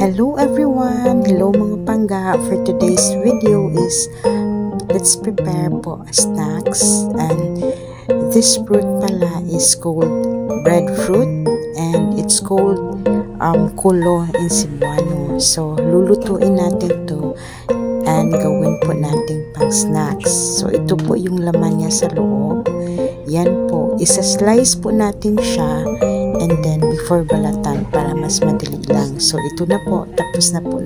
Hello everyone! Hello mga pangga! For today's video is let's prepare po snacks, and this fruit pala is called breadfruit and it's called kulo in Cebuano. So lulutuin natin to and gawin po natin pang snacks. So ito po yung laman niya sa loob. Yan po, isa-slice po natin siya and then before balatan para mas madali lang. So ito na po, tapos na po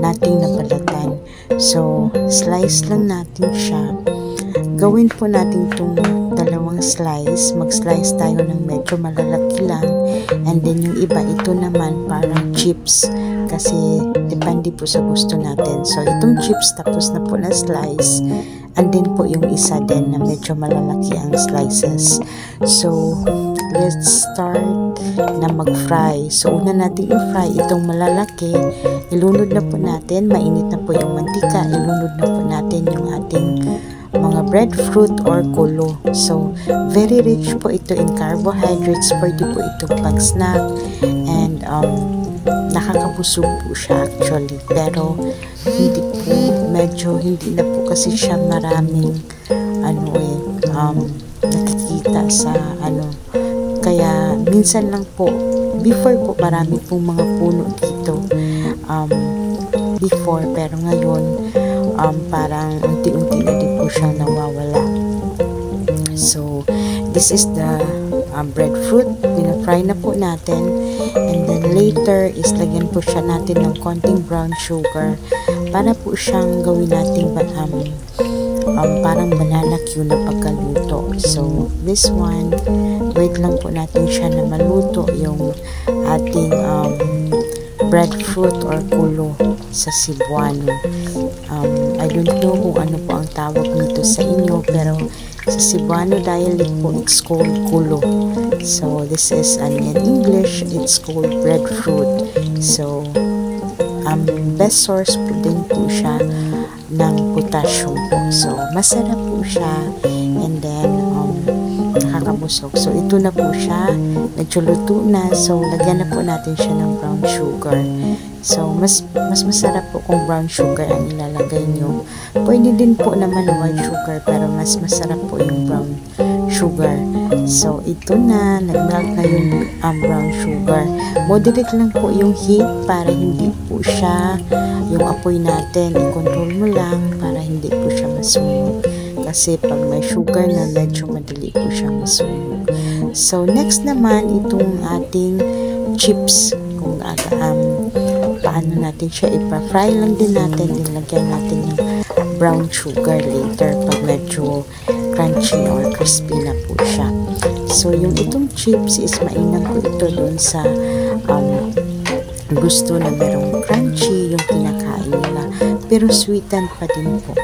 nating nabalatan. So slice lang natin siya. Gawin po natin itong dalawang slice. Mag-slice tayo ng medyo malalaki lang, and then yung iba ito naman parang chips kasi depende po sa gusto natin. So itong chips tapos na po na slice, and then po yung isa din na medyo malalaki ang slices. So let's start na mag-fry. So una natin i-fry itong malalaki. Ilunod na po natin, mainit na po yung mantika. Ilunod na po natin yung ating mga breadfruit or kulo. So very rich po ito in carbohydrates. Pwede po itong pang-snack and nakakabusog po siya actually, pero hindi po, medyo hindi na po kasi siya maraming nakikita sa kaya minsan lang po. Before po marami pong mga puno dito before, pero ngayon parang unti-unti na din po siyang nawawala. So this is the breadfruit. Pina-fry na po natin, and then later is lagyan po siya natin ng konting brown sugar para po siyang gawin natin parang banana cue na pagkaluto. So this one, wait lang po natin siya na maluto yung ating breadfruit or kulo sa Cebuano. I don't know kung ano po ang tawag nito sa inyo, pero sa Cebuano dialect po it's called kulo. So this is in English it's called breadfruit. So best source po din po siya ng potassium po. So masarap po siya, and then nakakabusog. So ito na po siya, medyo luto na. So lagyan na po natin siya ng brown sugar. So mas masarap po kung brown sugar ang ilalagay nyo. Pwede din po naman white sugar, pero mas masarap po yung brown sugar. So ito na, nag-melt na yung brown sugar. Moderate lang po yung heat para hindi po siya, yung apoy natin i-control mo lang para hindi po siya masunog. Kasi pag may sugar na, medyo madali po siya masunog. So next naman itong ating chips, kung paano natin siya ipa-fry lang din natin, din lagyan natin yung brown sugar later pag medyo crunchy or crispy na po siya. So yung itong chips is mainam po ito doon sa gusto na merong crunchy yung kinakain nila, pero sweetened pa din po.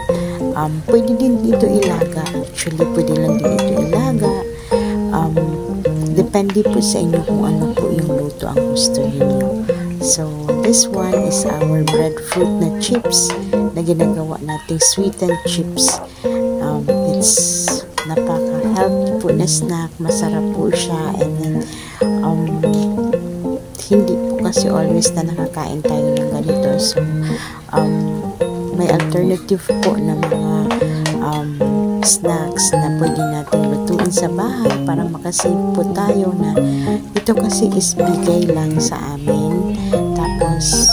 Pwede din dito ilaga, actually pwede lang din ito ilaga. Depende po sa inyo kung ano po yung luto ang gusto niyo. So this one is our breadfruit na chips na ginagawa nating sweetened chips. It's napaka-healthy po na snack, masarap po siya, and then hindi po kasi always na nakakain tayo ng ganito. So may alternative po na mga snacks na pwede natin lutuin sa bahay para makasave po tayo, na ito kasi is bigay lang sa amin. Tapos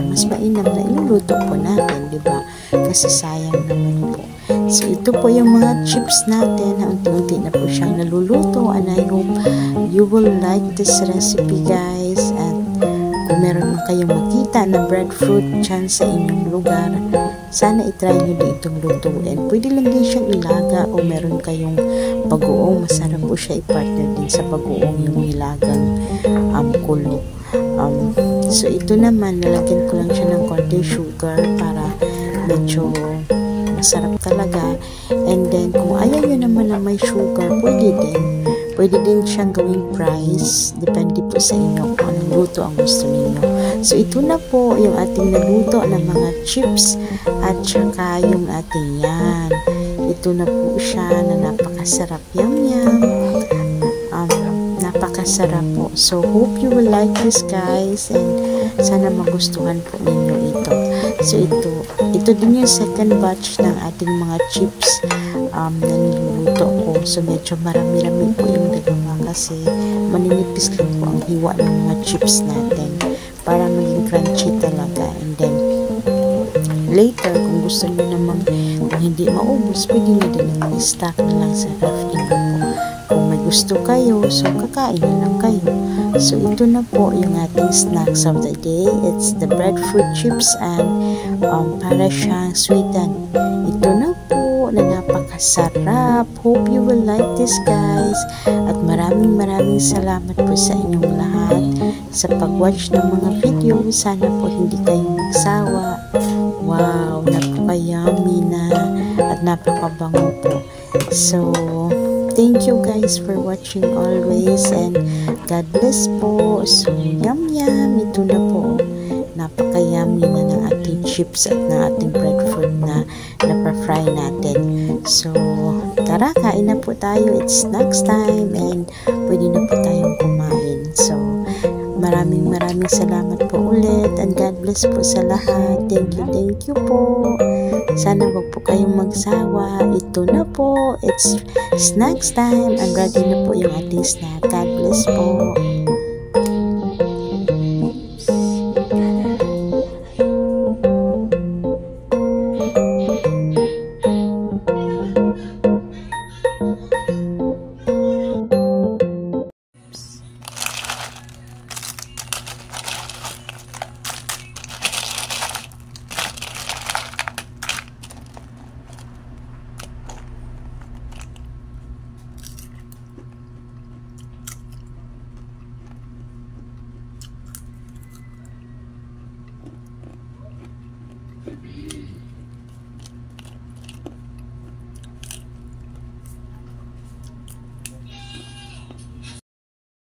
mas mainam na iluluto po natin, diba? Kasi sayang naman po. So ito po yung mga chips natin na unti-unti na po siyang naluluto, and I hope you will like this recipe, guys. And kung meron man kayong makita na breadfruit dyan sa inyong lugar, sana itry nyo din itong lutuin. Pwede lang din siyang ilaga, o meron kayong bagoong, masarap po siya i-partner din sa bagoong yung nilagang kulo. So ito naman, nalagyan ko lang siya ng konting sugar para medyo masarap talaga. And then kung ayaw nyo naman na may sugar, pwede din siyang gawing fries. Depende po sa inyo kung anong luto ang gusto niyo. So ito na po yung ating naluto ng mga chips at saka yung ating yan. Ito na po siya na napakasarap. Yum. Napakasarap po. So hope you will like this, guys, and Sana magustuhan po ninyo ito. So ito din yung second batch ng ating mga chips na niluluto ko. So medyo marami-rami po yung nagawa kasi maninipis lang po ang hiwa ng mga chips natin para maging crunchy talaga. And then later, kung gusto nyo namang kung hindi maubos, pwede nyo din i-stack na lang sa ref nyo po. Kung may gusto kayo, so kakain na lang kayo. So ito na po yung ating snacks of the day. It's the breadfruit chips and para siyang sweetened. Ito na po na napakasarap. Hope you will like this, guys. At maraming salamat po sa inyong lahat sa pag-watch ng mga video. Sana po hindi kayo magsawa. Wow, napaka-yummy na at napakabango po. So, thank you guys for watching always and God bless po. So, yum. Ito na po. Napaka-yummy na ng ating chips at ng ating breadfruit na napa-fry natin. So, tara, kain na po tayo. It's snacks time and pwede na po tayong kumain. So, maraming salamat po ulit and God bless po sa lahat. Thank you po. Sana wag po kayong magsawa. Ito na po. It's snacks time and ready na po yung ating snack. God bless po.